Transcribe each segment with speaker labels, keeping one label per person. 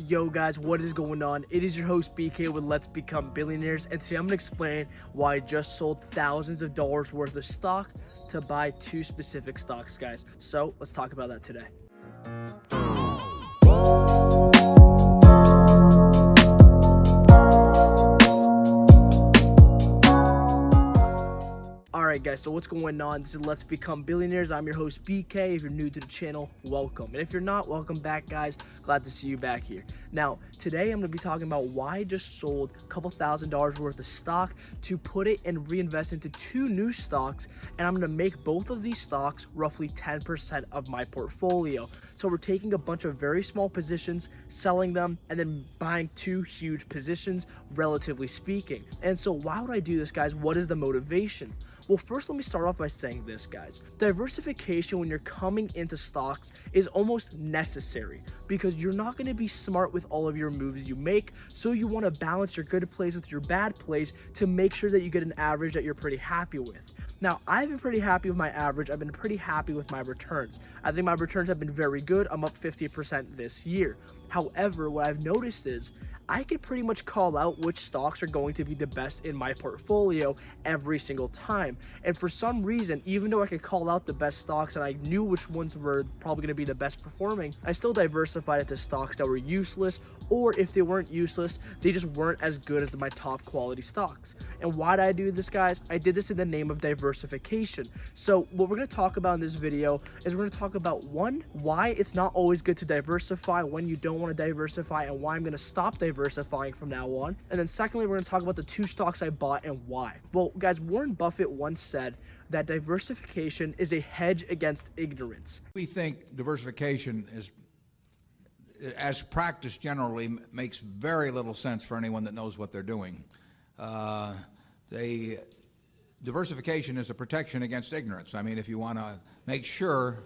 Speaker 1: Yo guys, what is going on? It is your host BK with Let's Become Billionaires, and today I'm going to explain why I just sold thousands of dollars worth of stock to buy two specific stocks, guys. So let's talk about that today. Alright guys, so what's going on? This is Let's Become Billionaires. I'm your host BK. If you're new to the channel, welcome. And if you're not, welcome back guys. Glad to see you back here. Now, today I'm going to be talking about why I just sold a couple $1,000s worth of stock to put it and reinvest into two new stocks. And I'm going to make both of these stocks roughly 10% of my portfolio. So we're taking a bunch of very small positions, selling them, and then buying two huge positions, relatively speaking. And so why would I do this, guys? What is the motivation? Well, first, let me start off by saying this, guys. Diversification when you're coming into stocks is almost necessary because you're not going to be smart with all of your moves you make. So you want to balance your good plays with your bad plays to make sure that you get an average that you're pretty happy with. Now, I've been pretty happy with my average. I've been pretty happy with my returns. I think my returns have been very good. I'm up 50% this year. However, what I've noticed is I could pretty much call out which stocks are going to be the best in my portfolio every single time. And for some reason, even though I could call out the best stocks and I knew which ones were probably going to be the best performing, I still diversified into stocks that were useless, or if they weren't useless, they just weren't as good as my top quality stocks. And why did I do this, guys? I did this in the name of diversification. So what we're going to talk about in this video is we're going to talk about, one, why it's not always good to diversify when you don't want to diversify, and why I'm going to stop diversifying from now on. And then secondly, we're going to talk about the two stocks I bought and why. Well, guys, Warren Buffett once said that diversification is a hedge against ignorance.
Speaker 2: We think diversification is, as practiced generally, makes very little sense for anyone that knows what they're doing. Diversification is a protection against ignorance. I mean, if you want to make sure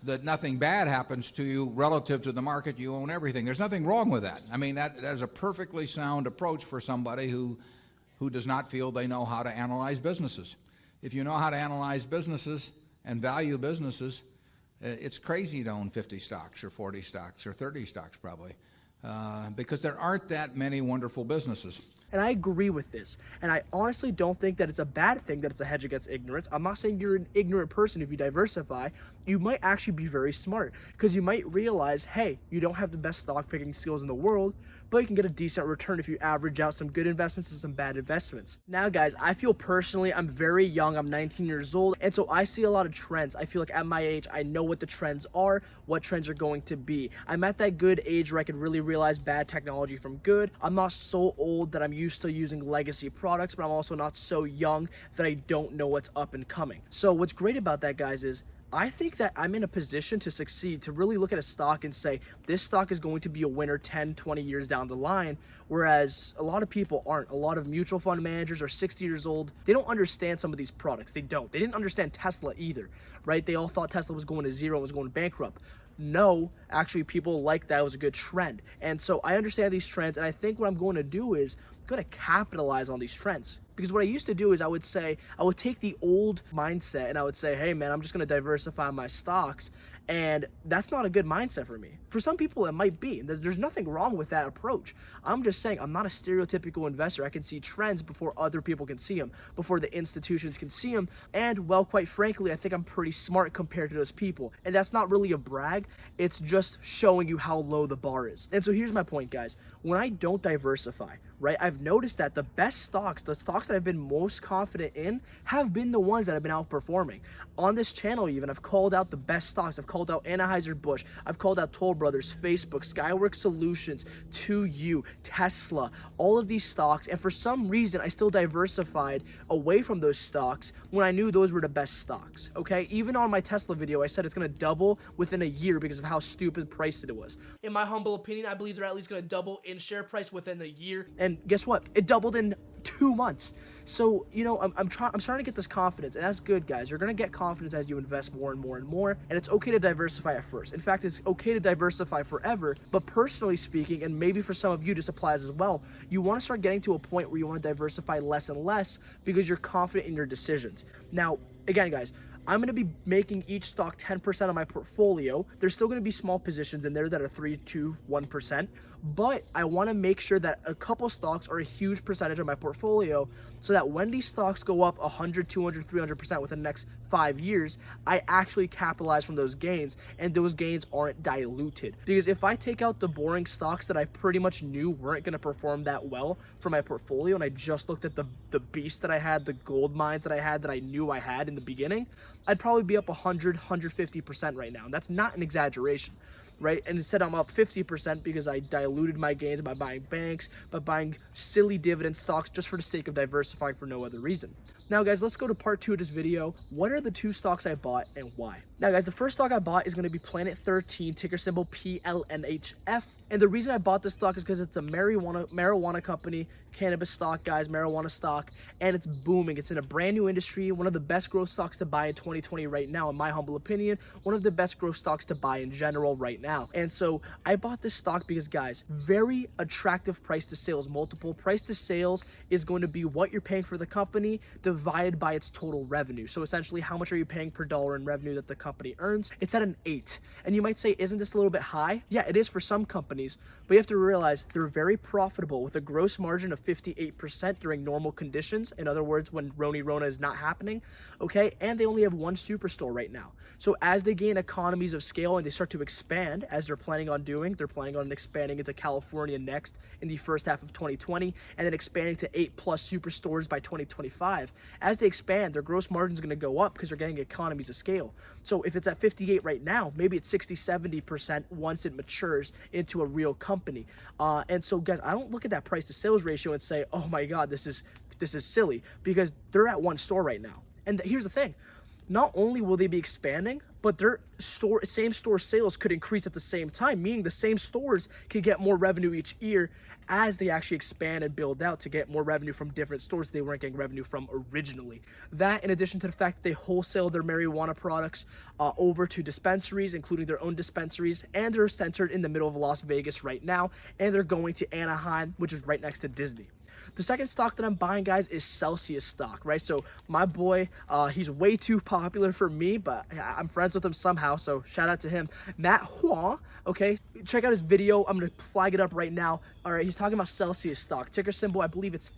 Speaker 2: that nothing bad happens to you relative to the market, you own everything. There's nothing wrong with that. I mean, that is a perfectly sound approach for somebody who does not feel they know how to analyze businesses. If you know how to analyze businesses and value businesses, it's crazy to own 50 stocks or 40 stocks or 30 stocks probably, because there aren't that many wonderful businesses.
Speaker 1: And I agree with this. And I honestly don't think that it's a bad thing that it's a hedge against ignorance. I'm not saying you're an ignorant person if you diversify. You might actually be very smart because you might realize, hey, you don't have the best stock picking skills in the world, but you can get a decent return if you average out some good investments and some bad investments. Now, guys, I feel personally, I'm very young. I'm 19 years old. And so I see a lot of trends. I feel like at my age, I know what the trends are, what trends are going to be. I'm at that good age where I can really realize bad technology from good. I'm not so old that I'm used to using legacy products, but I'm also not so young that I don't know what's up and coming. So what's great about that, guys, is I think that I'm in a position to succeed, to really look at a stock and say, this stock is going to be a winner 10, 20 years down the line, whereas a lot of people aren't. A lot of mutual fund managers are 60 years old. They don't understand some of these products. They don't. They didn't understand Tesla either, right? They all thought Tesla was going to zero and was going bankrupt. No, actually, people like that was a good trend. And so I understand these trends, and I think what I'm going to do is I'm going to capitalize on these trends. Because what I used to do is I would take the old mindset and I would say, hey man, I'm just going to diversify my stocks. And that's not a good mindset for me. For some people, it might be. There's nothing wrong with that approach. I'm just saying I'm not a stereotypical investor. I can see trends before other people can see them, before the institutions can see them. And, well, quite frankly, I think I'm pretty smart compared to those people. And that's not really a brag. It's just showing you how low the bar is. And so here's my point, guys. When I don't diversify, right, I've noticed that the best stocks, the stocks that I've been most confident in, have been the ones that have been outperforming. On this channel even, I've called out the best stocks. I've called out Anheuser-Busch. I've called out Toll Brothers, Facebook, Skyworks Solutions, 2U, Tesla, all of these stocks. And for some reason, I still diversified away from those stocks when I knew those were the best stocks, okay? Even on my Tesla video, I said it's going to double within a year because of how stupid priced it was. In my humble opinion, I believe they're at least going to double in share price within a year. And guess what? It doubled in 2 months. So, you know, I'm starting to get this confidence, and that's good, guys. You're going to get confidence as you invest more and more and more, and it's okay to diversify at first. In fact, it's okay to diversify forever, but personally speaking, and maybe for some of you this applies as well, you want to start getting to a point where you want to diversify less and less because you're confident in your decisions. Now, again, guys, I'm going to be making each stock 10% of my portfolio. There's still going to be small positions in there that are 3 to 1%, but I want to make sure that a couple stocks are a huge percentage of my portfolio so that when these stocks go up 100, 200, 300% within the next 5 years, I actually capitalize from those gains and those gains aren't diluted. Because if I take out the boring stocks that I pretty much knew weren't going to perform that well for my portfolio and I just looked at the beast that I had, the gold mines that I had that I knew I had in the beginning, I'd probably be up 100, 150% right now. And that's not an exaggeration, right? And instead I'm up 50% because I diluted my gains by buying banks, by buying silly dividend stocks just for the sake of diversifying for no other reason. Now guys, let's go to part 2 of this video. What are the 2 stocks I bought and why? Now guys, the first stock I bought is going to be Planet13, ticker symbol PLNHF. And the reason I bought this stock is because it's a marijuana company, cannabis stock, guys, marijuana stock, and it's booming. It's in a brand new industry, one of the best growth stocks to buy in 2020 right now, in my humble opinion, one of the best growth stocks to buy in general right now. And so I bought this stock because, guys, very attractive price to sales multiple. Price to sales is going to be what you're paying for the company divided by its total revenue. So essentially, how much are you paying per dollar in revenue that the company earns? It's at an 8. And you might say, isn't this a little bit high? Yeah, it is for some companies, but you have to realize they're very profitable with a gross margin of 58% during normal conditions. In other words, when Rona is not happening, okay? And they only have one superstore right now. So as they gain economies of scale and they start to expand, as they're planning on doing, they're planning on expanding into California next in the first half of 2020, and then expanding to 8+ superstores by 2025. As they expand, their gross margin is going to go up because they're getting economies of scale. So if it's at 58 right now, maybe it's 60-70% once it matures into a real company. And so guys, I don't look at that price to sales ratio and say, oh my God, this is silly, because they're at one store right now. And here's the thing, not only will they be expanding, but their same store sales could increase at the same time, meaning the same stores could get more revenue each year as they actually expand and build out to get more revenue from different stores they weren't getting revenue from originally. That, in addition to the fact that they wholesale their marijuana products over to dispensaries, including their own dispensaries, and they're centered in the middle of Las Vegas right now, and they're going to Anaheim, which is right next to Disney. The second stock that I'm buying, guys, is Celsius stock, right? So my boy, he's way too popular for me, but I'm friends with him somehow, so shout out to him. Matt Huang, okay? Check out his video. I'm going to flag it up right now. All right, he's talking about Celsius stock. Ticker symbol, I believe it's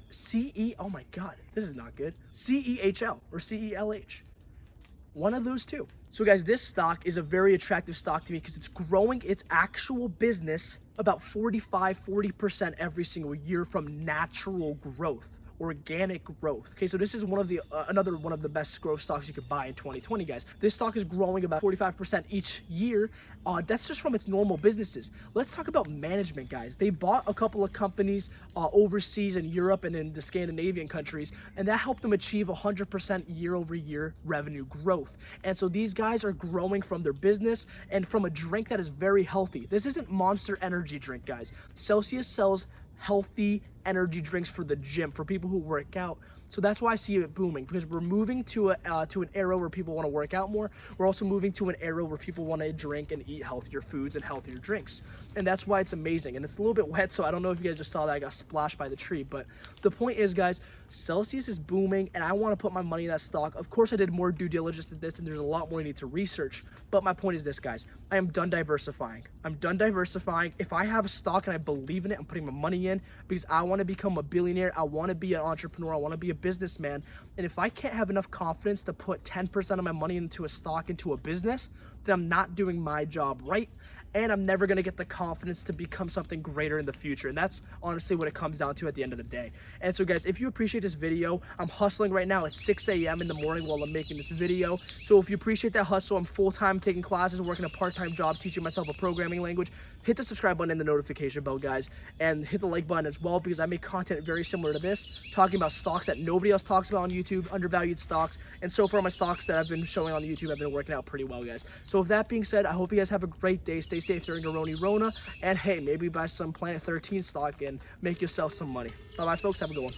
Speaker 1: oh my God, this is not good. CEHL or CELH. One of those two. So guys, this stock is a very attractive stock to me because it's growing its actual business about 40% every single year from natural growth, organic growth. Okay, so this is one of the another one of the best growth stocks you could buy in 2020, guys. This stock is growing about 45% each year. That's just from its normal businesses. Let's talk about management, guys. They bought a couple of companies overseas in Europe and in the Scandinavian countries, and that helped them achieve 100% year-over-year revenue growth. And so these guys are growing from their business and from a drink that is very healthy. This isn't Monster Energy drink, guys. Celsius sells healthy energy drinks for the gym, for people who work out. So that's why I see it booming, because we're moving to an era where people want to work out more. We're also moving to an era where people want to drink and eat healthier foods and healthier drinks. And that's why it's amazing. And it's a little bit wet, so I don't know if you guys just saw that I got splashed by the tree. But the point is, guys, Celsius is booming, and I want to put my money in that stock. Of course, I did more due diligence than this, and there's a lot more you need to research. But my point is this, guys. I am done diversifying. I'm done diversifying. If I have a stock and I believe in it, I'm putting my money in because I want to become a billionaire. I want to be an entrepreneur. I want to be a businessman. And if I can't have enough confidence to put 10% of my money into a stock, into a business, then I'm not doing my job right. And I'm never going to get the confidence to become something greater in the future. And that's honestly what it comes down to at the end of the day. And so guys, if you appreciate this video, I'm hustling right now at 6 a.m. in the morning while I'm making this video. So if you appreciate that hustle, I'm full-time taking classes, working a part-time job, teaching myself a programming language. Hit the subscribe button and the notification bell, guys. And hit the like button as well, because I make content very similar to this, talking about stocks that nobody else talks about on YouTube, undervalued stocks. And so far, my stocks that I've been showing on the YouTube have been working out pretty well, guys. So with that being said, I hope you guys have a great day. Stay safe during the Rona. And hey, maybe buy some Planet 13 stock and make yourself some money. Bye-bye, folks. Have a good one.